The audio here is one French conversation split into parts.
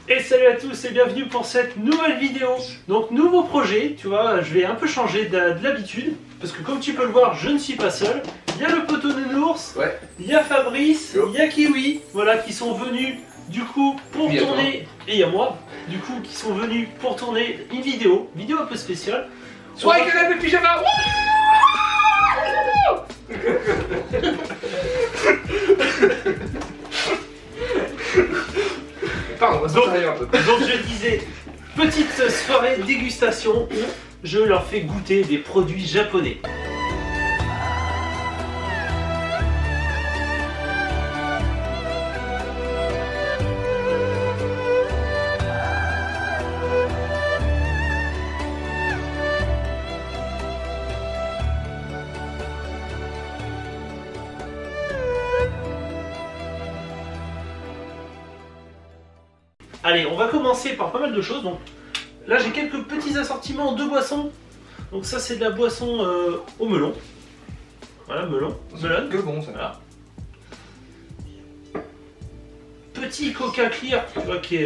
Et salut à tous et bienvenue pour cette nouvelle vidéo. Donc nouveau projet, tu vois, je vais un peu changer de l'habitude. Parce que comme tu peux le voir, je ne suis pas seul. Il y a le poteau de Nounours, il y a Fabrice, il y a Kiwi, voilà, qui sont venus du coup pour tourner. Et il y a moi, du coup, qui sont venus pour tourner une vidéo un peu spéciale. Soit avec un de pyjama. Pardon, donc je disais, petite soirée dégustation où je leur fais goûter des produits japonais. Allez, on va commencer par pas mal de choses. Donc, là, j'ai quelques petits assortiments de boissons. Donc ça, c'est de la boisson au melon. Voilà, melon. Que bon ça. Voilà. Petit Coca Clear, tu vois, qui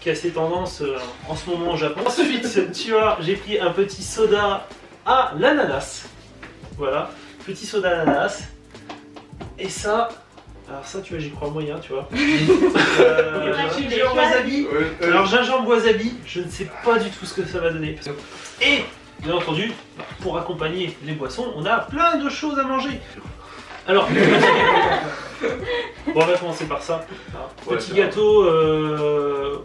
a ses tendances en ce moment au Japon. Ensuite, tu vois, j'ai pris un petit soda à l'ananas. Voilà, petit soda à l'ananas. Et ça... Alors ça, tu vois, j'y crois moyen, tu vois. Gingembre wasabi. Alors gingembre wasabi, je ne sais pas du tout ce que ça va donner. Et bien entendu, pour accompagner les boissons, on a plein de choses à manger. Alors, bon, on va commencer par ça. Petit gâteau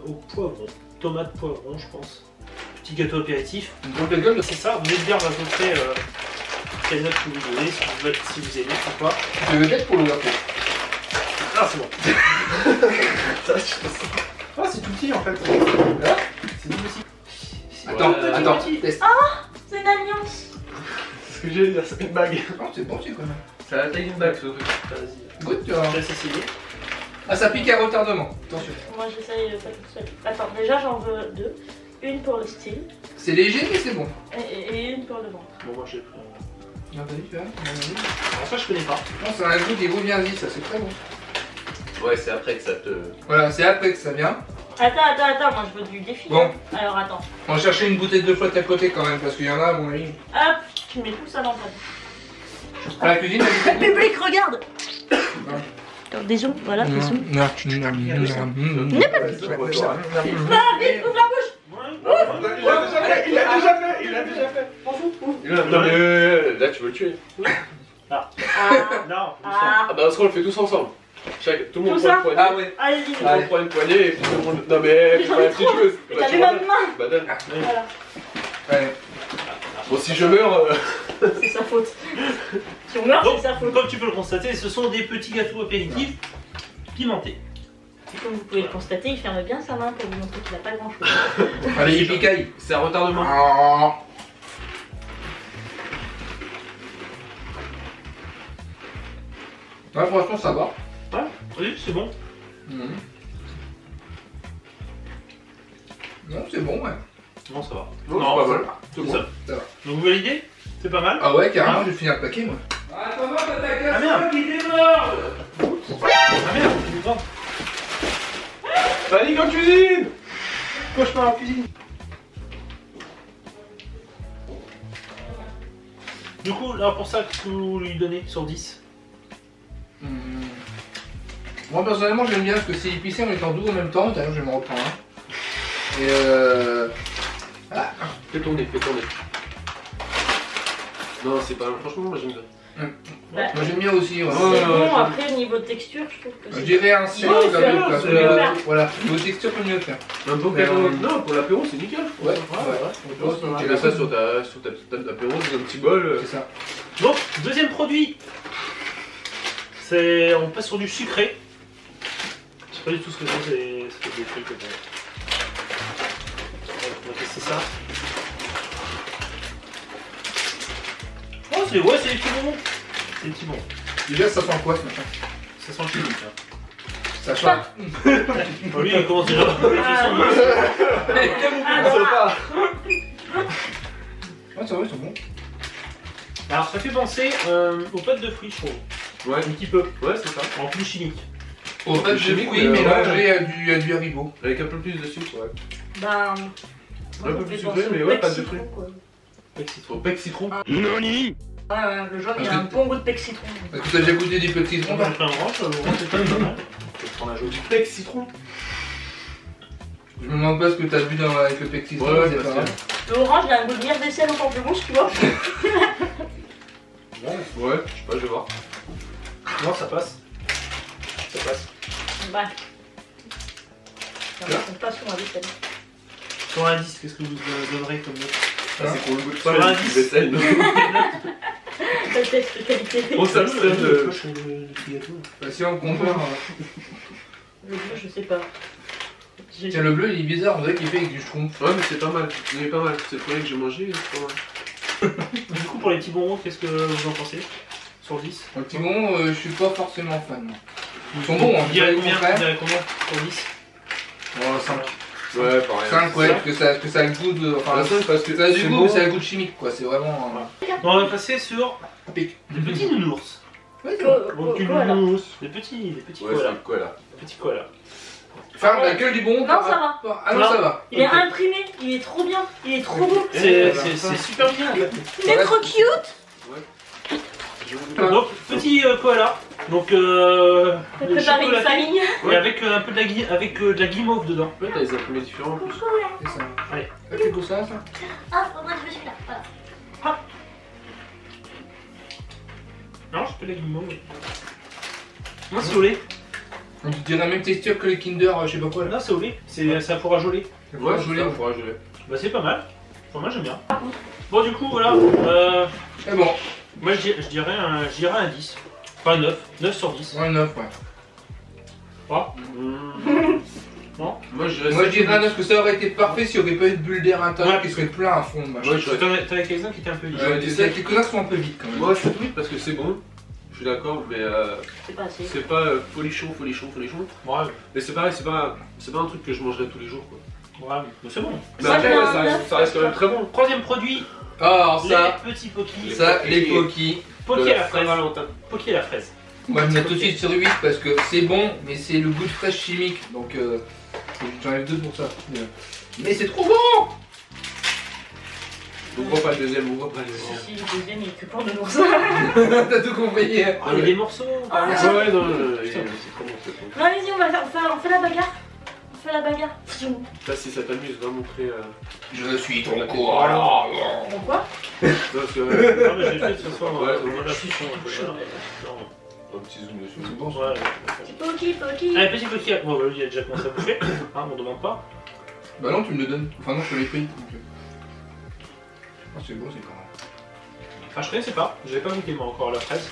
au poivron, tomate poivron, je pense. Petit gâteau apéritif. C'est ça. Vous allez dire à peu près quelle note que vous donnez, si vous aimez ou pas. Je vais mettre pour le gâteau. Ah, c'est bon. Ah, c'est tout petit en fait. C'est tout petit. Attends, teste. Ah, c'est une alliance. C'est ce que j'allais dire, c'est une bague. Oh, c'est bon, tu connais. Ça a la taille d'une bague ce truc. Vas-y. Goûte, tu vois. Je laisse essayer. Ah, ça pique à retardement. Attention. Moi, j'essaye pas toute seule. Attends, déjà, j'en veux deux. Une pour le style C'est léger, mais c'est bon. et une pour le ventre. Bon, moi j'ai pris. Non, t'as vu, tu vois. Alors, ça, je connais pas. Non, c'est un goût des gourmandises, ça c'est très bon. Ouais, c'est après que ça te. Voilà, c'est après que ça vient. Attends, moi je veux du défi. Bon. Alors attends. On va chercher une bouteille de flotte à côté quand même, parce qu'il y en a à mon avis. Hop, tu mets tout ça dans ta bouche. À la cuisine, la bouteille. Public, regarde. Attends, des sons, voilà, des sons. Non, Ah, vite, ouvre la bouche. Il a déjà fait. Non mais là tu veux le tuer. Ah, Non, ah. Ah bah on le fait tous ensemble. Tout le monde Tout prend ça une poignée. Ah ouais. Allez-y. Tout le monde prend une poignée et puis tout le monde. Non mais fais pas la petite joueuse. Mais t'avais ma main. Bah donne. Voilà, Allez. Bon si je meurs. c'est sa faute. Si on meurt, Donc, c'est sa faute. comme tu peux le constater, ce sont des petits gâteaux apéritifs pimentés. Et comme vous pouvez le constater, il ferme bien sa main pour vous montrer qu'il n'a pas grand chose. Allez, il picaille. C'est un retardement. Oh. Ouais, franchement, ça va. Ouais, oui, c'est bon. Non, c'est bon, ouais. Non, ça va. Non, c'est pas mal. C'est bon. ça. Ça va. Donc vous validez? C'est pas mal? Ah ouais, carrément, je vais finir le paquet, moi. Attends, t'as ta casse. Ah merde! Il est mort. Ah merde, c'est bon. Panique en cuisine. Cauchemar en cuisine. Du coup, alors pour ça, qu'est-ce que vous lui donnez sur 10? Moi, personnellement, j'aime bien parce que c'est épicé en étant doux en même temps. D'ailleurs, je vais me reprendre un. Et voilà. Fais tourner, fais tourner. Non, c'est pas. Franchement, moi j'aime bien. Bah, Moi, j'aime bien aussi. Ouais. c'est bon, après, niveau texture, je trouve que Je c'est. dirais un 6 Ouais, comme c'est le bon, plat. c'est bon. Voilà, niveau texture, peut mieux le faire. Un bon Mais, cadeau. Non, pour l'apéro, c'est nickel. Ouais, Tu mets ça sur ta petite table d'apéro, dans un petit bol. C'est ça. Donc, deuxième produit. On passe sur du sucré. Je sais pas du tout ce que c'est des trucs que on va tester ça. Oh, c'est des petits bonbons. C'est des petits bonbons. Déjà, ça sent quoi ce matin? Ça sent le chili, Ça change. Oh, lui, il commence déjà. Ouais, ça va, ils sont bons. Alors, ça fait penser aux pâtes de fruits, je trouve. Ouais, Un petit peu. ouais, c'est ça. En plus chimique. Au fait, de chimique, fruits ouais. mélangé à du Haribo. Avec un peu plus de sucre, ouais. Ben. Un peu plus sucré, mais ouais, pas de fruits. Pec citron. Au bec citron. Ouais, le jaune, il a un bon goût de pec citron. Est-ce que t'as déjà goûté des petits On citrons? va faire un orange, c'est pas mal. Je vais prendre un jaune. Du bec citron. Je me demande pas ce que t'as bu avec le petit citron, Ouais, c'est pas grave. Le orange, il a un goût de bière vaisselle encore plus rouge, tu vois. Ouais, je sais pas, je vais voir. Non, ça passe. Ça passe. Ouais. Ça ne pas sur la vaisselle. Sur un 10, qu'est-ce que vous donnerez comme note? Ah, c'est qu'on le goûte Sur pas, un le 10. vaisselle. Le test de qualité. On s'abstient de. Bah, si on compare. Le bleu, je sais pas. Tiens, le bleu il est bizarre, on dirait qu'il fait avec du schtroumpf. Ouais, mais c'est pas mal. Il est pas mal. C'est le premier que j'ai mangé, c'est pas mal. Du coup, pour les petits bonbons, qu'est-ce que vous en pensez? Sur 10? Un petit bon, je suis pas forcément fan. moi. Ils sont bons, hein, Vous direz je combien? dirais Vous direz combien? Sur 10? Oh, 5. Ouais, pareil. 5, ouais, parce que ça a le goût de. Enfin, La seule parce que ça a du c'est goût, bon. mais ça a le goût de chimique, quoi. C'est vraiment. Bon, on va passer sur Pic. des petits nounours. Ouais, Voilà. Des petits Ouais, koalas. c'est quoi là? Des petits koalas. Ferme la gueule du bon. Non, ça va. Ah non, Non. ça va. Il est Ok. imprimé, il est trop bien, il est trop beau. C'est voilà. super bien en fait. Il est trop cute. Donc, petit koala. Donc, T'as le préparé une chocolaté, famille. et avec un peu de la guimauve dedans. Ouais, t'as des imprimés différents en plus. C'est ça. Allez. C'est tout ça, ça. Ah, faudrait que je suis là. Voilà. Non, je peux de la guimauve. Non, c'est au lait. On dirait la même texture que les Kinder, je sais pas quoi là. Non, c'est au lait. C'est un fourrage au lait. Ouais, joli. ça, faudra geler. Bah, c'est pas mal. Enfin, moi, j'aime bien. Bon, du coup, voilà. Mais bon, Moi, je dirais un 10. Enfin, 9. 9 sur 10. ouais, 9, ouais. Non. Moi, je Moi je dirais un 9 parce que ça aurait été parfait s'il n'y aurait pas eu de bulles d'air intérieur Ouais. qui serait plein à fond. Machin. Moi, je T'en as quelques-uns qui étaient un peu vite. Ouais. Il y a quelques-uns qui sont un peu vite quand même. Moi, je suis oui parce que c'est bon. Je suis d'accord, mais C'est pas assez. c'est pas folichon. Ouais, Mais c'est pareil, c'est pas un truc que je mangerais tous les jours, quoi. ouais, mais c'est bon. Mais Ça, après, je mets un ça neuf. reste quand même très bon. Troisième produit, Alors ça, les petits pokis. ça, les Poki. Poki à la fraise. Saint-Valentin. Poki à la fraise. Moi je mets tout de suite sur 8 parce que c'est bon, mais c'est le goût de fraise chimique. Donc j'enlève 2 pour ça. Mais c'est trop bon. Ouvre pas le deuxième, ouvre pas le deuxième. Si, le deuxième, il est que pour de l'ours. T'as tout compris. Ah, il y a des morceaux. Ah, Ouais, ouais, non, c'est trop bon, c'est trop bon. Non, allez-y, on fait la bagarre. On fait la bagarre. Fiou. Ça, si ça t'amuse, va montrer. Je suis ton koala. Pourquoi Parce que. Ah, mais j'ai fait ce soir. Ouais, on l'a fait sur Un petit zoom dessus. C'est bon ça. Ouais. Poki, Poki. Allez, petit poki. Bon, bah, lui, il a déjà commencé à bouffer. Hein, on demande pas. Bah non, tu me le donnes. Enfin non, je te l'ai pris. Donc, ah, c'est bon, c'est quand même. Enfin, je connaissais pas. J'ai pas goûté moi encore la fraise.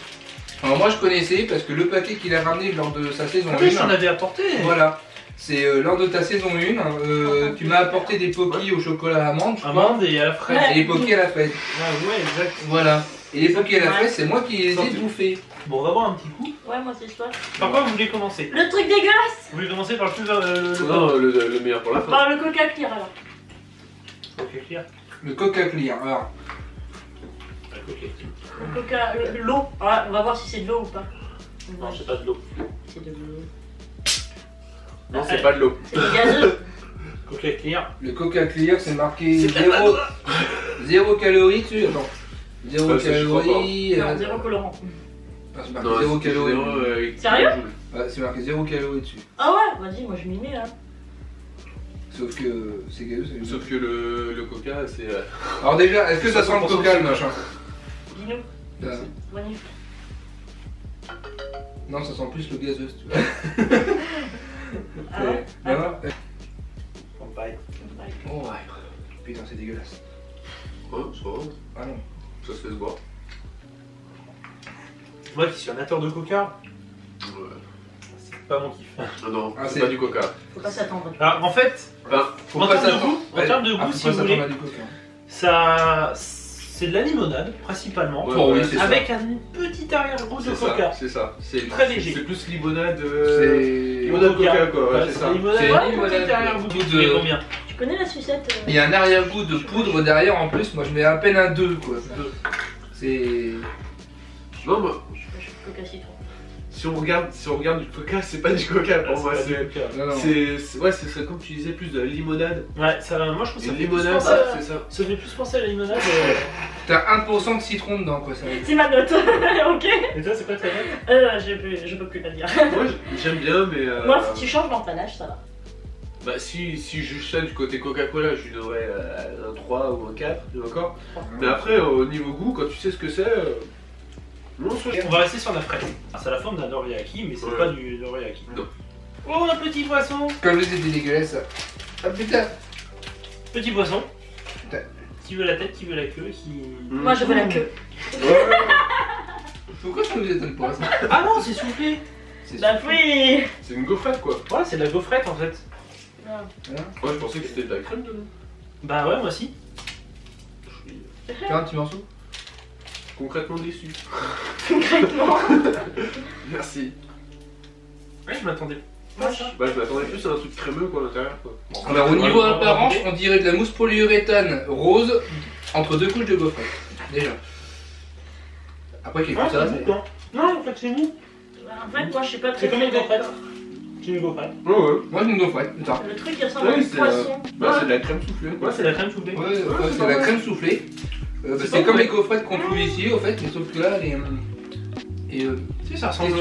Alors moi je connaissais parce que le paquet qu'il a ramené lors de sa saison Ah oui, je 1. t'en avais apporté. Voilà. C'est lors de ta saison 1, tu m'as apporté des pokis au chocolat amande, je crois, Amande et à la fraise. et les pokis à la fraise. Ah ouais, exact. Voilà. Et les pokis à la fraise, c'est moi qui les ai bouffés. Bon, on va voir un petit coup. Ouais, moi c'est toi. Par quoi vous voulez commencer? Le truc dégueulasse. Vous voulez commencer par le plus Non, le meilleur pour la fin. Par le Coca Clear alors. Ok, clair. Le Coca Clear. Alors, Ok. Le Coca. L'eau. Ouais, on va voir si c'est de l'eau ou pas. Non, c'est pas de l'eau. C'est de l'eau. Non, c'est pas de l'eau. C'est du gazeux. Coca Clear. le Coca Clear, c'est marqué C'est de la 0 calories dessus. Attends. 0 Ouais, ça, je crois calories. Non, zéro colorant. Ah, c'est marqué Non, 0 c'est calories. Sérieux Ouais, c'est marqué 0 calories dessus. Ah ouais, vas-y, moi je m'y mets là. Sauf que c'est gazeux, c'est Sauf que le coca, c'est. Alors déjà, est-ce que ça sent le 100% coca le machin? Dis-nous. Là. Bonif. Non, ça sent plus le gazeux, si tu veux. Ah ouais. Non, non. Campagne. Oh ouais. Putain, c'est dégueulasse. Ouais, c'est pas grave. Ah non. Ça se laisse boire. Moi qui suis amateur de coca, Ouais. c'est pas mon kiff. Non, non, Ah, c'est c'est- pas du coca. Faut pas s'attendre. Alors en fait, Enfin, Faut En pas termes de s'attendre. goût, en termes de goût, faut si pas vous s'attendre voulez. à du coca. ça, c'est de la limonade principalement, Ouais, Oh oui, ouais, c'est ça. avec un petit arrière-goût de c'est coca. ça. C'est ça. C'est Très léger. C'est plus limonade. C'est. Limonade coca, quoi. Ouais, Ouais, c'est c'est ça. la limonade, C'est ouais, une limonade, petit arrière-goût. goût Tu mets de- combien? Tu connais la sucette Il y a un arrière-goût de poudre derrière en plus, moi je mets à peine un 2 quoi. Deux. C'est. Non, moi. Je suis Coca citron. Si on regarde du coca, c'est pas du coca pour moi. pas du C'est coca. Non, non. ouais, c'est comme tu disais, plus de la limonade. Ouais, ça, moi je trouve que ça Une fait plus limonade, penser c'est ça. ça fait plus penser à la limonade. T'as 1% de citron dedans, quoi. Ça. C'est ma note. Ok. Et toi, c'est pas très bien. Je peux plus la dire. Moi, j'aime bien, mais. Moi, si tu changes l'empannage, ça va. Bah, si je juge ça du côté Coca-Cola, je lui donnerais un 3 ou un 4, et encore. Mais après, au niveau goût, quand tu sais ce que c'est. Non, On va rester sur la fraise. Ah, c'est la forme d'un dorayaki, mais c'est Ouais. pas du dorayaki. Non. Oh, un petit poisson. Comme je disais, dégueulasse. Ça. Ah putain. Petit poisson. Putain. Qui veut la tête, qui veut la queue, qui. Moi, je veux la queue. Pourquoi ça nous étonne pas ça? Ah non, c'est soufflé. C'est Bah oui. C'est une gaufrette, quoi. Ouais, c'est de la gaufrette en fait. Moi, je pensais que c'était de la crème dedans. Bah ouais, moi aussi. Je suis Fais un petit morceau. concrètement déçu. Concrètement. Merci. Ouais, je m'attendais. Moi, Bah, je m'attendais plus à un truc crémeux, quoi, à l'intérieur, quoi. Alors, au niveau on va apparence, goûter. on dirait de la mousse polyuréthane rose entre deux couches de gaufrette. Déjà. Après, quelque Ouais, chose, ça, c'est c'est. bon, non, en fait, c'est mou. En fait, moi, je suis pas très. C'est comme une très gaufrette. d'accord. C'est une gaufrette. Ouais, ouais. Moi, c'est une gaufrette, putain. Le truc, il ressemble Oui, à du c'est, poisson. Bah, c'est de la crème soufflée, quoi. Ouais, c'est la crème soufflée. Ouais, c'est c'est pas la mal. crème soufflée. C'est C'est pas comme mal. les gaufrettes qu'on trouve ici, au fait, mais sauf que là, les. Et, Si, ça ressemble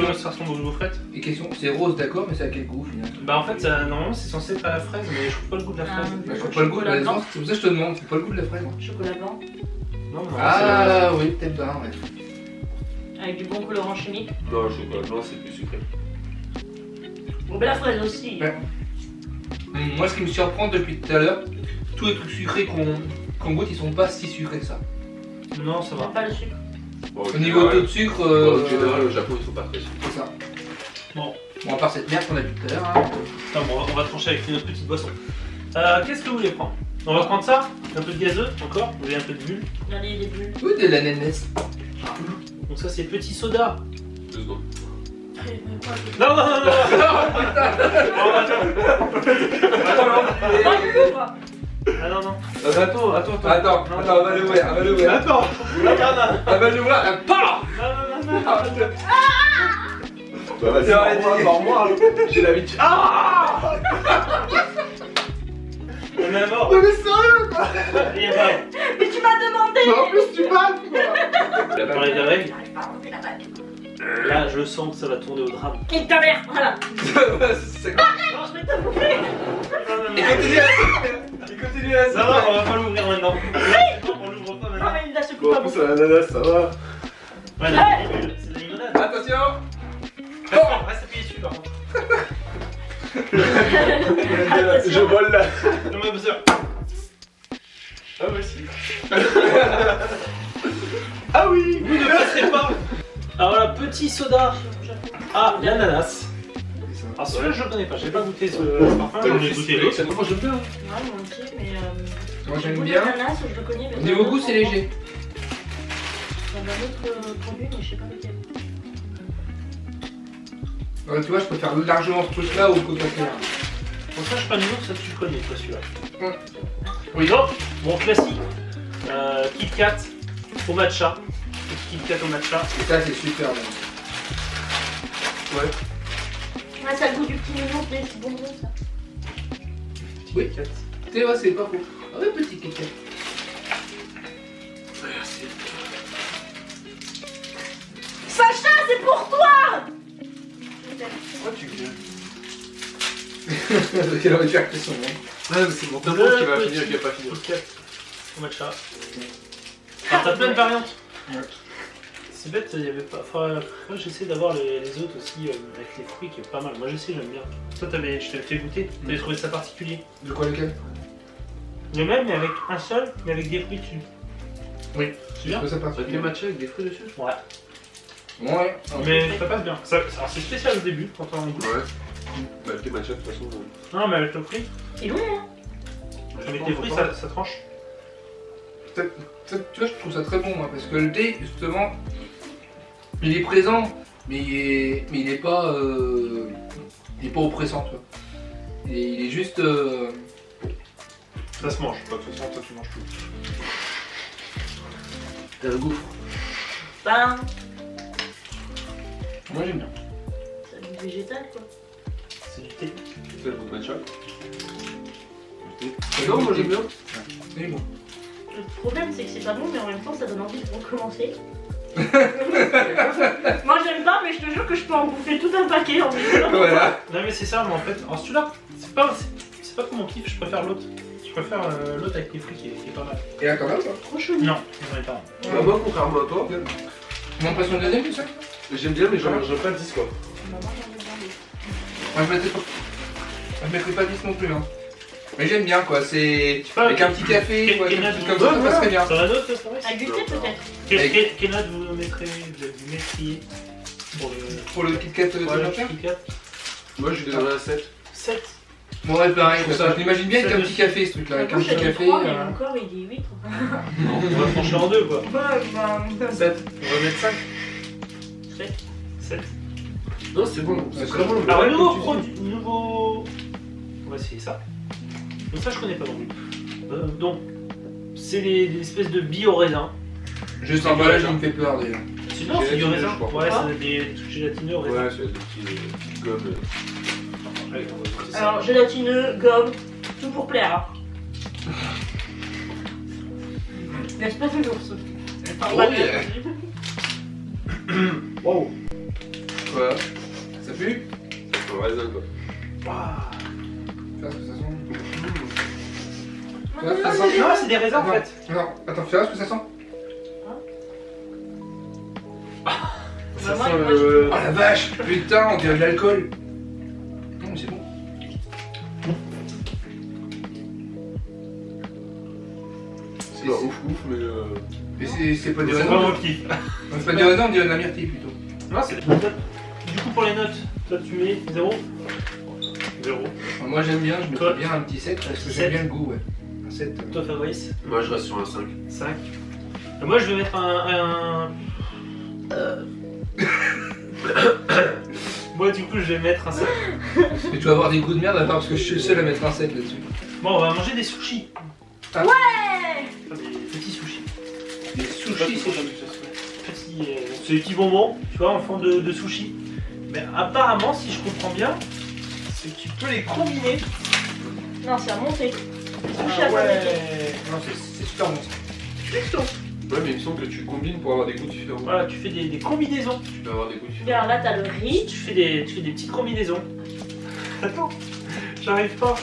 aux gaufrettes. et question, c'est rose, d'accord, mais c'est à quel goût finalement? Bah, en fait, normalement, c'est censé être à la fraise, mais je trouve pas le goût de la fraise. Bah, je trouve pas le goût de Chocolat la blanc. c'est pour ça que je te demande, c'est pas le goût de la fraise. Moi. Chocolat blanc. Non, non, Ah oui, peut-être pas, ouais. Avec du bon colorant chimique. Non, le chocolat blanc, c'est plus sucré. Bon, ben la fraise aussi. Ouais. Moi, ce qui me surprend depuis tout à l'heure, tous les trucs sucrés qu'on goûte, ils sont pas si sucrés que ça. Non, ça va. J'aime pas le sucre. Bon, Au niveau taux de sucre, En général, au Japon, ils sont pas très sucrés. c'est ça. Bon. Bon, à part cette merde qu'on a vu tout à l'heure. Hein. Attends, bon, on va trancher avec notre petite boisson. Qu'est-ce que vous voulez prendre? On va prendre ça? Un peu de gazeux encore? Vous voulez un peu de bulle? Allez, les bulles. Ou de l'ananas. Donc ça c'est petit soda. 2 secondes. Non, non, non, non, non. Oh, attends. Ah non, non. Attends. Attends, on va l'ouvrir, on va l'ouvrir. Attends. On va l'ouvrir, PAH Non, non, non, non. Bah, vas-y, mors-moi. J'ai l'habitude. Ah! On est mort. Mais sérieux, quoi! Il est mort. Mais tu m'as demandé. Mais en plus, tu battes, quoi! Il a parlé des règles. J'arrive pas à enlever la bague. Là, je sens que ça va tourner au drame. Quitte ta mère, voilà. C'est Non, je vais te bouffer. Et continue à ça. Et continue à Non, ça. non, on va pas l'ouvrir maintenant. On l'ouvre pas Non, maintenant. mais il a se Bon, coupe en pas plus, beaucoup. l'ananas, ça va. Ouais, là, c'est de la limonade. Attention. Reste appuyé dessus par contre. Je vole là. Non, mais monsieur. Ah, moi aussi. Ah oui! Vous ne passerez pas. Alors voilà, petit soda à l'ananas. Alors celui-là je le connais pas, j'ai pas goûté ce parfum, j'en ai goûté l'autre. Moi, j'aime bien. Ouais, moi aussi, mais. Moi, le j'aime goût de bien. l'ananas, je le connais. mais Au niveau dans goût, un c'est autre léger. endroit. Dans un autre produit, mais je sais pas lequel. Tu vois, je préfère largement ce truc-là au Coca-Cola. Pour ça je pas nouveau, ça tu le connais toi celui-là. Ouais. Oui donc, bon classique, Kit Kat au matcha. Kit Kat au matcha. Et ça, c'est super bon. Ouais. Ouais, ça a le goût du petit mignon, mais c'est bonbon ça. Oui. Kit Kat. Tu sais, ouais, c'est pas faux. Ah ouais, petit Kit Kat. Merci. Sacha, c'est pour toi. Pourquoi tu viens? Parce qu'elle aurait fait son nom. Ah, mais c'est mon tampon qui va finir, qui va pas finir. Kit Kat au matcha. Ah, t'as plein de variantes. Ouais. C'est bête, il y avait pas. Enfin, moi j'essaie d'avoir les autres aussi avec les fruits qui est pas mal. Moi j'essaie, j'aime bien. Toi, je t'avais fait goûter, t'avais trouvé ça particulier. De quoi lequel? Le même, mais avec un seul, mais avec des fruits dessus. Oui. C'est bien. Je trouve ça Avec les particulier. matchas avec des fruits dessus? Ouais. Ouais. Mais ça passe bien. Alors c'est spécial au début quand on goûte. Ouais. Bah, avec les matchas, de toute façon. Non, mais avec le fruit. C'est long, hein. Avec les fruits, ça tranche. Ça, tu vois, je trouve ça très bon, moi, parce que le thé, justement, il est présent, mais il est pas oppressant, tu vois. Il est juste. Ça se mange. De toute façon, toi tu manges tout. T'as un gouffre. Ben, Moi, j'aime bien. végétal quoi. C'est du thé. C'est le goût de matcha. Non, moi j'aime bien. Mais bon. Le problème c'est que c'est pas bon mais en même temps ça donne envie de recommencer. Moi j'aime pas mais je te jure que je peux en bouffer tout un paquet en même temps. Voilà. Non mais c'est ça, mais en fait, en celui-là, c'est pas comme mon kiff, je préfère l'autre. Je préfère l'autre avec les fruits qui est pas mal. Et là, t'en as ou pas? Trop chaud. Non, j'en ai pas. Bah, moi, contrairement à toi, Tu m'en passes une deuxième, tout ça? j'aime bien, mais j'en mangerai pas 10 quoi. Maman, j'en ai besoin d'autres. Moi, je mettrais pas 10 non plus, hein. Mais j'aime bien, quoi. C'est. sais pas, Avec un petit café, quoi, quel quelque chose note comme ça, ça voilà. passerait bien. Sur la note, ça va? À goûter peut-être. Quelle note vous mettriez pour le Pour le Kit Kat de voilà, Jean-Pierre? Kit Kat? Moi, je lui donnerais un 7. 7. Bon, ouais, pareil, Je trouve parce que ça- je l'imagine bien avec ça un me- petit café, ce truc-là. Avec un Moi petit j'avais café. 3 mais mon corps il est 8. On va franchir en deux quoi. Ouais, bah. 7. On va mettre 5. 7. 7. Non, c'est bon, c'est très bon. Alors, Ouais, nouveau comme tu dis. produit. Nouveau. On va essayer ça. Donc, ça, je connais pas non plus. Donc, c'est des espèces de billes au raisin. Juste l'emballage, il me fait peur déjà. Sinon, c'est du Gélatineux, raisin. je crois. Ouais, Ah. c'est des trucs gélatineux au raisin. Ouais, c'est des petites gommes. Allez, on va goûter ça. Alors gélatineux, gomme, tout pour plaire. N'est-ce pas toujours ça? Oh, yeah. Wow. Quoi? Ça pue? Un raisin quoi. Fais ce que ça sent. Non, c'est des raisins en fait. Non, attends, fais ce que ça sent. Ça moi, sent moi, le. Oh la vache! Putain, on dirait de l'alcool. Non, mais c'est bon. C'est pas ouf, mais. Mais c'est pas du C'est pas raisin. mon kiff. C'est pas du raisin, on dirait de la myrtille plutôt. Non, c'est des notes. Du coup, pour les notes, toi tu mets 0. 0. Enfin, moi j'aime bien, je Toi mettrais bien un petit 7 parce que 7. j'aime bien le goût, ouais. Un 7. Toi, Fabrice, Moi, je reste sur un 5. 5. Et moi, je vais mettre un... Moi, du coup, je vais mettre un 7. Mais tu vas avoir des goûts de merde alors parce que je suis le seul à mettre un 7 là-dessus. Bon, on va manger des sushis. Ouais. Enfin, des petits sushis. Les sushis, c'est C'est des petits bonbons, tu vois, en forme de sushi. Mais apparemment, si je comprends bien, c'est que tu peux les combiner. Non, c'est à monter. Sushi à Ah ouais. Non, c'est super bon ça. Ouais, mais il me semble que tu combines pour avoir des goûts différents. Voilà, tu fais des combinaisons. Tu peux avoir des goûts différents. Regarde, là t'as le riz. Tu fais des petites combinaisons. Attends, j'arrive pas.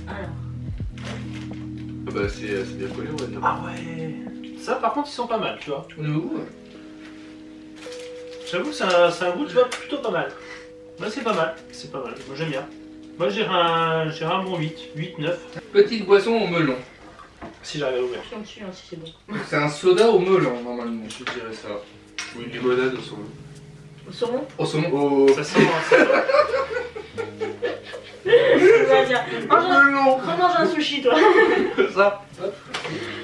Alors, Ah bah, c'est bien collé, on va dire. Ah ouais. Ça, par contre, ils sont pas mal, tu vois. Le goût, ouais. J'avoue, c'est un goût, tu vois, plutôt pas mal. Moi, c'est pas mal. C'est pas mal. Moi, j'aime bien. Moi, j'irai un bon 8. 8, 9. Petite boisson au melon. Si j'arrive à l'ouvrir. attention dessus hein, si c'est bon. C'est un soda au melon normalement. Je dirais ça. Ou une limonade au saumon. Au saumon. Au saumon. Oh, Ça sent. Ça sent. Tu vas dire, mange un sushi toi. Ça.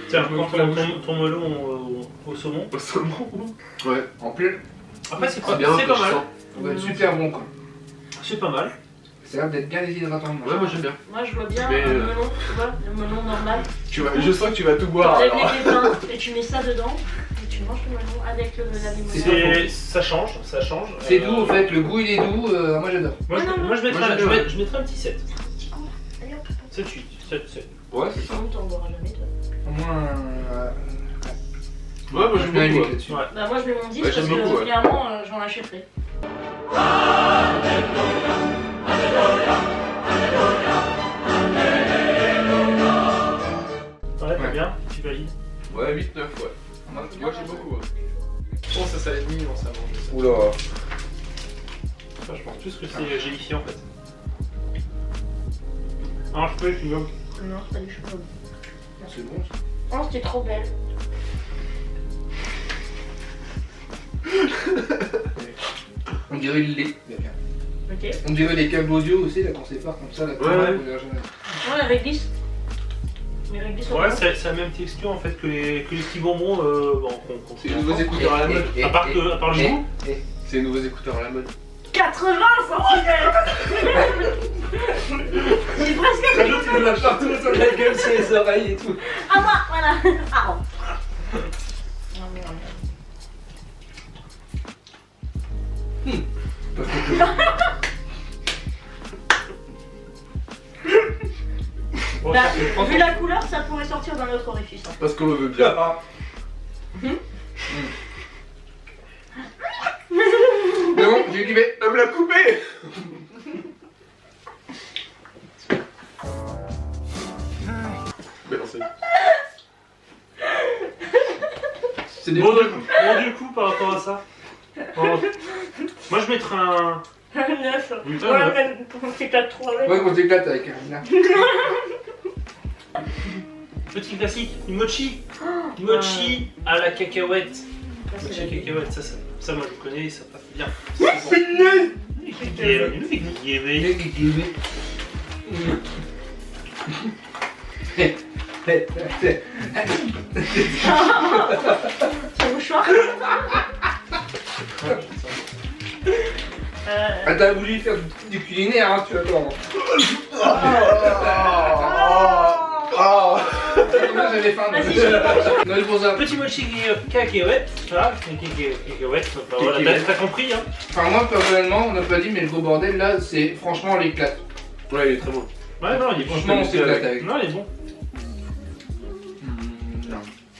Tiens, Je me prends fous la bouche. ton melon au saumon. au saumon. Ouais. En plein. Après, c'est C'est pas, bien, c'est pas je mal. sens. Ça va être super bon quoi. C'est pas mal. Ça a l'air d'être bien déshydratant. Ouais, moi j'aime bien. Moi je vois bien Mais, un melon, tu vois, le melon normal. Je sens que tu vas tout boire. T'enlèves Alors. les pépins et tu mets ça dedans. Et tu manges le melon avec la limonade. C'est- Ça change, ça change. C'est doux en fait, le goût il est doux, moi j'adore. Moi, Ah, non, moi, je mettrais moi, un- j'aime bien. je mettrais un petit 7. Petit coup. Allez hop. 7, 8. 7, 7. Ouais, c'est ça. Sinon t'en boiras jamais toi. Au moins Ouais, moi je j'aime mets un 8 beaucoup. Ouais. là-dessus. Ouais. Bah moi je mets mon 10 Ouais, parce j'aime que beaucoup, ouais. clairement j'en achèterai. Ouais, très Ouais. bien. Tu valides. Ouais, 8-9, ouais. Moi j'aime beaucoup. Ouais. Je pense que ça l'ennemi, on s'est mangé ça. Oula. Enfin, je pense plus que c'est gélifié en fait. Ah, je peux, je suis bon. Non, c'est pas du chocolat. C'est bon ça. Oh, c'était trop belle. On dirait le lait. Bien. Ok. On dirait les câbles audio aussi là qu'on sépare comme ça. Là, Ouais. on dirait jamais. Ouais, avec glisse. Mais avec glisse au Ouais, fond. c'est la même texture en fait que les petits bonbons. Bon, qu'on C'est les nouveaux écouteurs à la mode. À part le goût. C'est les nouveaux écouteurs à la mode. 80 cm. J'ai presque fait. L'autre il en a partout sur la gueule, sur les oreilles et tout. À moi, voilà. Ah. Non, mais non. Bon, Bah, ça, je prends vu ton- la couleur, ça pourrait sortir d'un autre orifice. Hein. Parce qu'on le veut bien. Mais bon, j'ai kiffé. Elle me l'a coupé. Merci. C'est des Bon, bons. du coup, par rapport à ça, bon, moi je mettrais un. Un 9. Oui, Ouais, un neuf. même pour qu'on s'éclate trop avec. Ouais, qu'on s'éclate avec Carolina. Petit classique, une mochi. Une mochi à la cacahuète. Ça, c'est Mochi la à vie. cacahuète, ça moi je connais, ça passe bien. C'est nul. C'est un mouchoir. Ah, t'as voulu faire du culinaire, hein, tu vas voir. Oh. Moi j'avais faim. Vas-y, je- Noël pour ça. Petit mochi cacahuète, voilà, cacahuète, bah, voilà, t'as compris hein. Enfin, moi personnellement, on n'a pas dit, mais le gros bordel là, c'est franchement l'éclate. Ouais, il est très bon. Ouais, non, il est bon. Franchement, on s'éclate avec. Non, il est bon.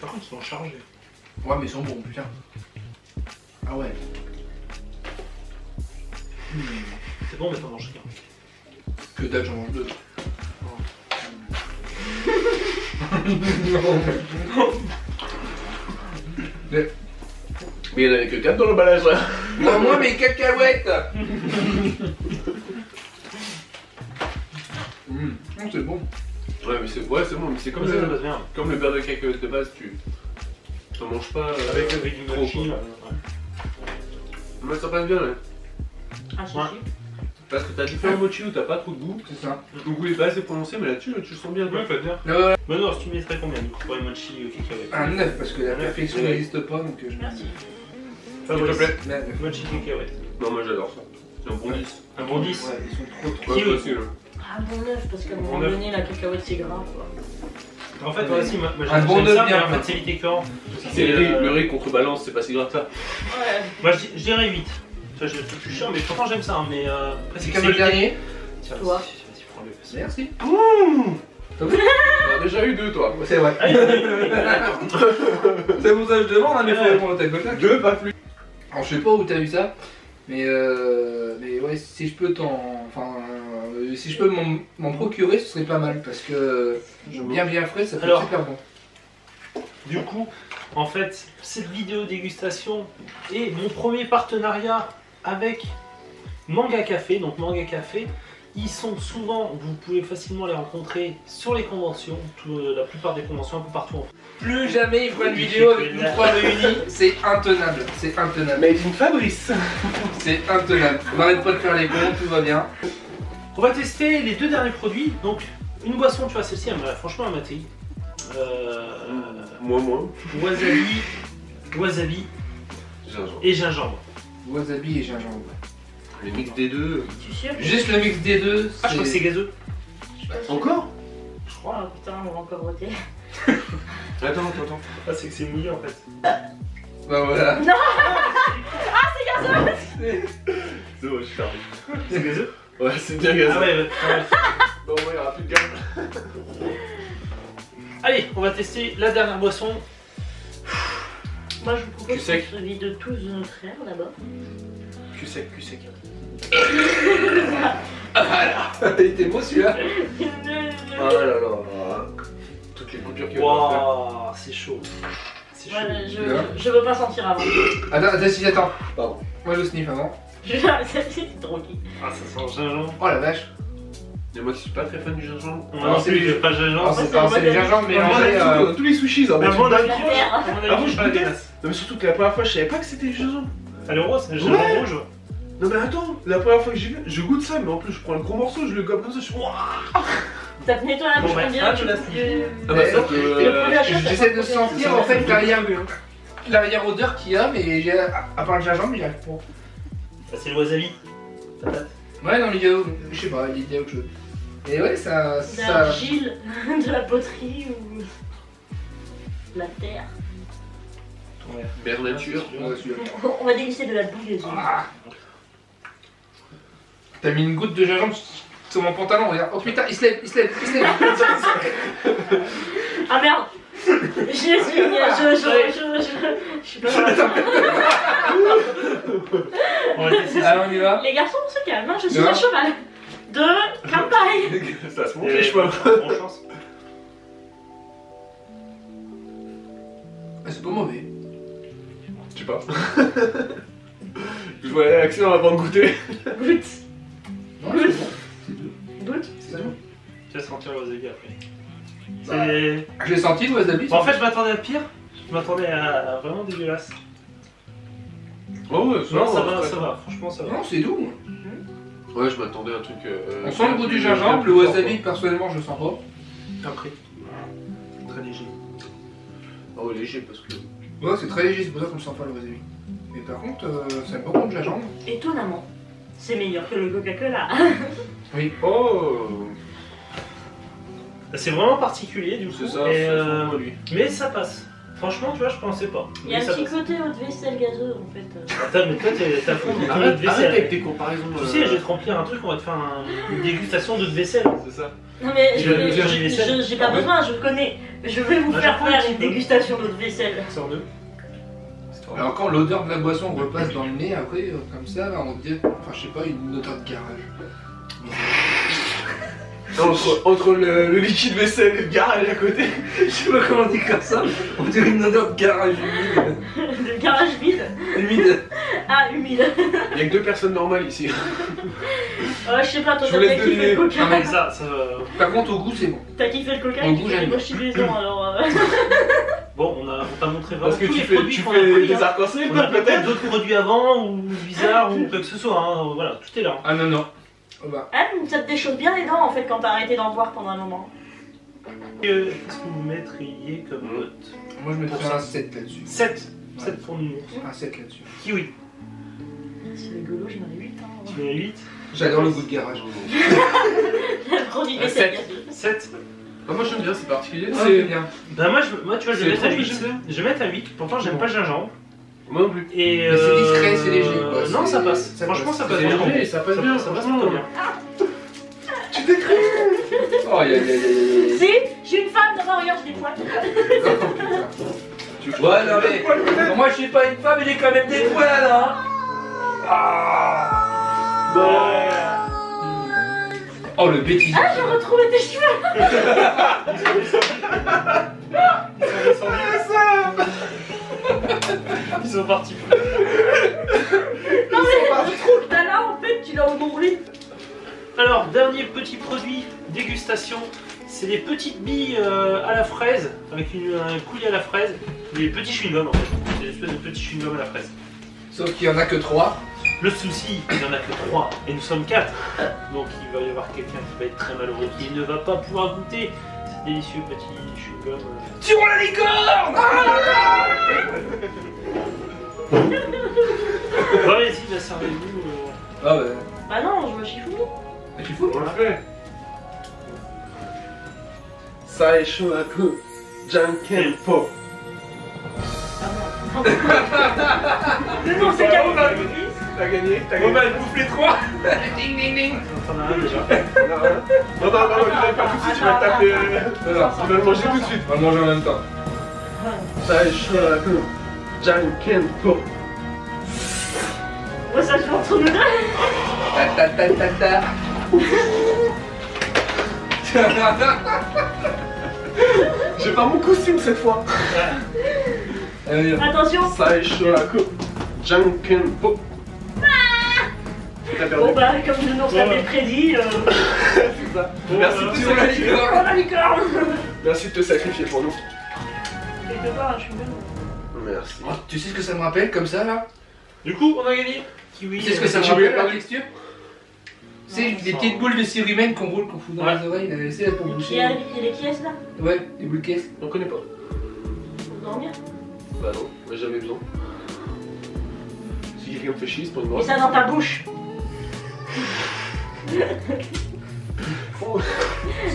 Par contre, ils sont chargés. Ouais, mais ils sont bons, putain. Ah ouais. C'est bon, mais t'en manges qu'un. Que dalle, j'en mange deux. Mais il y en avait que 4 dans l'emballage là. Non, moi mes cacahuètes. C'est bon. Ouais, mais c'est bon, mais c'est comme, Comme ça, ça passe bien. comme le beurre de cacahuète de base, tu t'en manges pas Avec du trop, mochi. quoi. Ouais. Mais ça passe bien là. Ah, si, Ouais. si. Parce que t'as différents mochi où t'as pas trop de goût. C'est ça. Le goût est pas assez prononcé, mais là-dessus, tu le sens bien. Ouais, pas bien. Ouais, Bah non, si tu mettrais combien du coup pour les mochi cacahuète? un 9 parce que la Un neuf, perfection ouais. n'existe pas donc je. Merci. Fabrice, S'il te plaît. Mais, mochi cacahuète. Non, moi j'adore ça. C'est un bon 10. Un bon 10. Ouais, ils sont trop Ouais, Qui- facile. Ah, bon 9, parce qu'à un Bon moment neuf. donné, la cacahuète c'est gras quoi. En fait, moi aussi, moi Un bon j'aime neuf ça, mais bien, en hein. fait, c'est vite écœurant. C'est le riz contrebalance, c'est pas si grave que ça. Ouais. Moi, je dirais 8. Ça, je suis plus chiant, mais pourtant, j'aime ça. Hein, mais après, C'est comme le dernier. Tiens, Toi. vas-y, prends-le. Merci. T'en as déjà eu 2 toi. C'est vrai. Allez, C'est pour ça que je demande, hein, mais faut Ouais. répondre à ta copain. 2, pas plus. Alors je sais pas où t'as vu ça, mais ouais, si je peux si je peux m'en procurer, ce serait pas mal parce que bien frais, ça fait Alors. super bon. Du coup, en fait, cette vidéo dégustation est mon premier partenariat avec Manga Café. Donc Manga Café, ils sont souvent, vous pouvez facilement les rencontrer sur les conventions, la plupart des conventions un peu partout en France. Plus jamais ils font une vidéo avec nous trois réunis, c'est intenable, c'est intenable, Made in Fabrice. c'est intenable. On n'arrête pas de faire les cons, tout va bien. On va tester les 2 derniers produits. Donc une boisson, tu vois, celle-ci, franchement, elle m'a taillé. Moins. Wasabi Gingembre. et gingembre. Wasabi et gingembre. Le mix des deux. Tu es sûr? Juste le mix des deux, Ah, je crois que c'est gazeux. Encore? Je crois. Oh putain, on va encore voter. Attends. Ah, c'est que c'est mouillé en fait. Bah voilà. C'est bon, je suis fermé. C'est gazeux? Ouais, c'est bien gazé. Ah ouais. Bon, ouais, il y aura plus de gamme. Allez, on va tester la dernière boisson. Moi je vous propose Cul sec. celui de tous notre frère là-bas. Cul sec. Il était beau celui-là. Oh là là. Toutes les coupures qu'il y a. Waouh, c'est chaud. C'est chaud. Ouais, je veux pas sentir avant. Attends. Pardon. Moi je sniff avant. C'est trop qui. Ah, ça sent le gingembre. Oh la vache. Et moi qui suis pas très fan du gingembre. Non, c'est c'est lui. pas gingembre. C'est pas c'est les gingembre mélangés. Dans tous les sushis, hein. À mon avis, La terre. à mon Ah, avis, vous, je pas la je glace. Non, mais surtout que la première fois, je savais pas que c'était du gingembre. Ah, le rose, c'est le gingembre Ouais. rouge. Non, mais attends, la première fois que j'y vais, je goûte ça, mais en plus, je prends un gros morceau, je le gobe comme ça, je suis. Ouah. Ça te nettoie la Bon, bouche bah, comme bien. ah, tu je la coupes sniff. du- Ah, bah, ça, Le premier achat, ça J'essaie sent de trop sentir bien. en fait l'arrière odeur qu'il y a, mais à part le gingembre, il y a pas. Ah, c'est le wasabi. Patate. Ouais, non, il y a, je sais pas, il y a autre chose. Et ouais, De ça. l'argile, de la poterie ou de la terre. Ouais. Mère nature. Ouais, celui-là. On va déguster de la bouille aussi. Ah. T'as mis une goutte de gingembre Sur mon pantalon, regarde. Oh putain, il se lève. Ah merde. Je suis pas On va tester ça. Alors on y va. Les garçons, on se calme, hein, je suis Non. un cheval. De campagne. Ça se monte Et les cheveux. bonne chance. Ah, c'est pas mauvais. Je sais pas. Je vois la réaction avant de goûter. Goûte. Non, Good. c'est bon. Goûte. C'est bon. Tu vas sentir le wasabi après. Bah, C'est- Je l'ai senti le wasabi. Bon, en fait, je m'attendais à pire. Je m'attendais à vraiment dégueulasse. Oh ouais, Non, ça va, franchement, ça va. Non, c'est doux. Ouais, je m'attendais à un truc. On sent le goût du gingembre, le wasabi personnellement je sens pas. Après, très léger. Oh, léger parce que. Ouais, c'est très léger, c'est pour ça qu'on ne sent pas le wasabi. Mais par contre, ça a beaucoup de gingembre. Étonnamment, c'est meilleur que le Coca-Cola. Oh, C'est vraiment particulier, du coup. c'est ça, et, c'est vraiment lui. mais ça passe. Franchement, tu vois, je pensais pas. Il y a Mais un ça petit passe. côté haute vaisselle gazeux en fait. Attends, mais toi, t'as fond dans ton Arrête, eau de arrête avec vaisselle. tes comparaisons. Tu sais, je vais te remplir un truc, on va te faire une dégustation d'eau de vaisselle. C'est ça. Non mais Je vais faire des vaisselles. j'ai pas besoin, je connais. Je vais vous Bah, faire j'apprends faire un petit une peu. dégustation d'eau de vaisselle. Sors-le. Alors quand l'odeur de la boisson repasse dans le nez, après, comme ça, là, on dirait, enfin je sais pas, une odeur de garage. Entre le liquide vaisselle et le garage à côté. Je sais pas comment on dit comme ça, on dirait une odeur de garage humide. Le garage vide. Humide. Ah, humide. Il y a que deux personnes normales ici. Je sais pas, toi Je t'as vous laisse bien kiffé deviner. le coca. Ah, mais Ça Par contre, au goût, c'est bon. T'as kiffé le coca En et goût, tu fais j'aime les bien. mochilaisons alors. Bon, on t'a montré vraiment Parce que tous tu les fais, produits tu qu'on a fais pris. des Hein. arcs-en-ciel, On a pas fait peut-être. d'autres produits avant, ou bizarres, ou quoi que ce soit. Hein. Voilà, tout est là. Ah non, non. Oh, bah. Ah, ça te déchausse bien les dents en fait quand t'as arrêté d'en boire pendant un moment. Qu'est-ce que vous mettriez comme note Moi je mettrais un 7 là-dessus. 7. 7 pour nous. Un 7 là-dessus. Kiwi. C'est rigolo, j'en ai 8 hein. Tu mets 8. J'adore le goût de garage. Le produit Un vaisselle sept. gazeux. 7. Ah, moi j'aime bien, c'est particulier. C'est bien. Bah moi, tu vois, je vais C'est mettre à étrange, 8. mais j'aime bien. Je vais mettre à 8. Pourtant, j'aime pas le gingembre. Moi non plus. Et Mais c'est discret, c'est léger, quoi. Non, C'est- ça passe. ça Franchement, passe. ça passe. C'est vraiment. léger, ça passe bien, Ça passe franchement. plutôt bien. Tu t'es cru. Oh, aïe aïe aïe aïe. Si, je suis une femme, d'abord regarde, j'ai des poils. Ouais, non mais. Non, moi je suis pas une femme, j'ai quand même des poils, hein. Ah. Oh, le bêtise. Ah, j'ai retrouvé tes cheveux. Ils sont partis. Non mais je trouve que t'as là en fait, tu l'as au nombril. Alors, dernier petit produit, dégustation. C'est des petites billes à la fraise, avec un coulis à la fraise. Des petits chewing-gums en fait. C'est des espèces de petits chewing-gums à la fraise. Sauf qu'il y en a que 3. Le souci, il n'y en a que 3 et nous sommes 4. Donc il va y avoir quelqu'un qui va être très malheureux, qui ne va pas pouvoir goûter ces délicieux petits chewing-gums. Sur la licorne. Bon, allez-y, là, servez-vous. Ah ouais. Bah non, je me chiffonne. Ah, tu fous On l'a fait. Ça est chaud à coup. Janken Po. Ah merde. Non, c'est cadeau. T'as gagné, t'as On gagné. va le bouffer 3. Ding ding ding. T'en as un déjà. Non, tu l'avais pas tout de suite, tu vas le taper. Tu vas le manger tout de suite. On va le manger en même temps. Ça est chaud à coup. Janken Po. Ouais, ça joue entre nous deux. Ta ta ta ta ta. J'ai pas mon costume cette fois. Allez, Attention. Ça est chaud à coup. Janken Po. T'as perdu. Bon bah, comme le nom l'avait prédit, C'est ça. Merci de te sur la sacrifier. licorne. oh la licorne. Merci de te sacrifier pour nous. Quelque part, je suis bien. Merci. Oh, tu sais ce que ça me rappelle comme ça là? Du coup, on a gagné. Kiwi. Tu sais ce que ça me tu rappelle voulais la pas- texture? C'est Non, des petites boules de cire humaine qu'on fout dans Ouais. les oreilles, là, c'est là pour Et qui boucher. a les qui est là Ouais, des boules caisses. On connaît pas. Pour dormir. Bah non, moi j'avais besoin. Si quelqu'un me fait chier, c'est pour une Mets mort. ça dans ta bouche.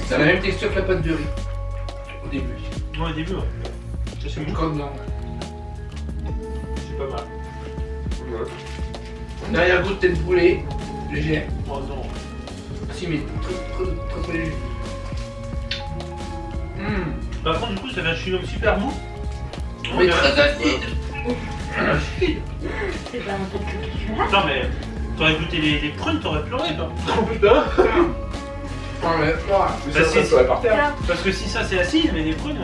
Ça a la même texture que la pâte de riz. Au début. Non, au début, ouais. Ça, c'est Une bon. crotte blanche. C'est pas mal. Ouais. Derrière goût de tête de poulet. Léger. 3 ans. Si, mais très léger. Par contre, du coup, ça fait un chewing-gum super mou. Mais très acide. Acide. C'est pas un peu de Coca-Cola. Non, mais t'aurais goûté les prunes, t'aurais pleuré, toi. Oh putain. Non, mais voilà. Mais Bah, ça c'est- serait par terre. Parce que si ça c'est acide, mais les prunes.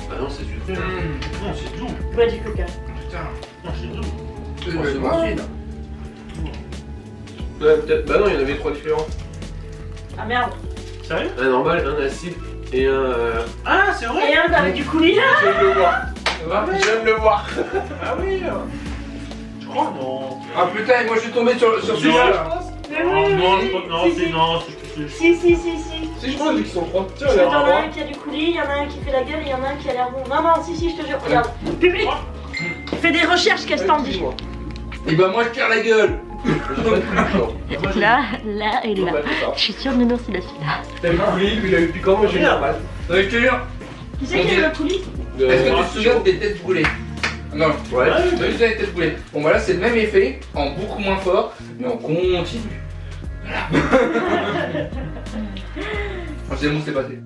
Bah non, c'est sucré. Non, c'est doux. Bois du Coca. Putain. Non, c'est doux. C'est bon acide. Ouais, peut-être. Bah non, il y en avait 3 différents. Ah merde. Sérieux? Un normal, un acide et un. Ah, c'est vrai? Et un avec du coulis là. J'aime le voir. Ça va? J'aime le voir. Ah oui. Je crois, non. Ah putain, moi je suis tombé sur celui-là là. Mais Non, oui, non, oui, je crois que non, si, c'est si. non, c'est Si. Si je crois qu'ils sont 3. Tiens, Parce il y que a t'en un as roi. un qui a du coulis, il y en a un qui fait la gueule et il y en a un qui a l'air bon. Non, non, si, je te jure, regarde. Public. Fais des recherches, qu'est-ce que t'en dis? Et bah moi je tire la gueule. Là et là. Je suis sûre que Nounours il a celui-là. T'as vu coulis, il a eu piquant, moi j'ai eu normal. Ouais, je te jure. Qui c'est qui a le coulis? Est-ce que tu te souviens des têtes brûlées? Non, Ouais. tu te souviens des têtes brûlées. Bon bah là c'est le même effet, en beaucoup moins fort, mais on continue. Voilà. C'est bon, c'est passé.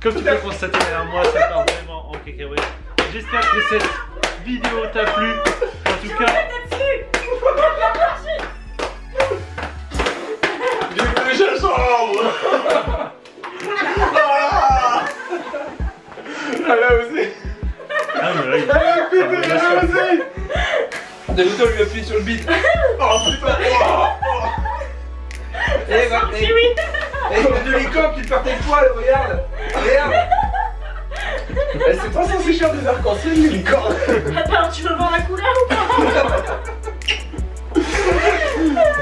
Comme tu peux constater derrière moi, ça part vraiment en cacahuète. J'espère que cette vidéo t'a plu. En tout cas, J'ai fait déjà le chambre. Elle a osé. ah, mais là, Elle a pété, elle a osé. D'habitude on lui appuie sur le beat. Oh putain. Eh bah, Si oui. comme de l'hélicoptère, tu te perds tes poils, regarde. Regarde. C'est pas censé cher des arcs-en-ciel, les licornes. Attends, tu veux voir la couleur ou pas?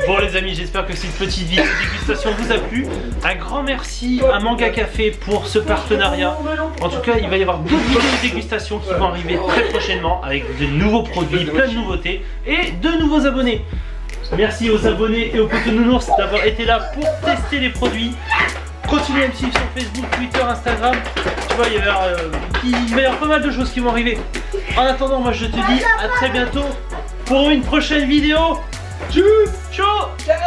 bon les amis, j'espère que cette petite vidéo de dégustation vous a plu. Un grand merci à Manga Café pour ce partenariat. En tout cas, il va y avoir d'autres vidéos de dégustation qui vont arriver très prochainement avec de nouveaux produits, plein de nouveautés et de nouveaux abonnés. Merci aux abonnés et aux potes nounours d'avoir été là pour tester les produits. Continuez à me suivre sur Facebook, Twitter, Instagram. Tu vois, il va y avoir pas mal de choses qui vont arriver. En attendant, moi je te dis à très bientôt pour une prochaine vidéo. Ciao. Ciao.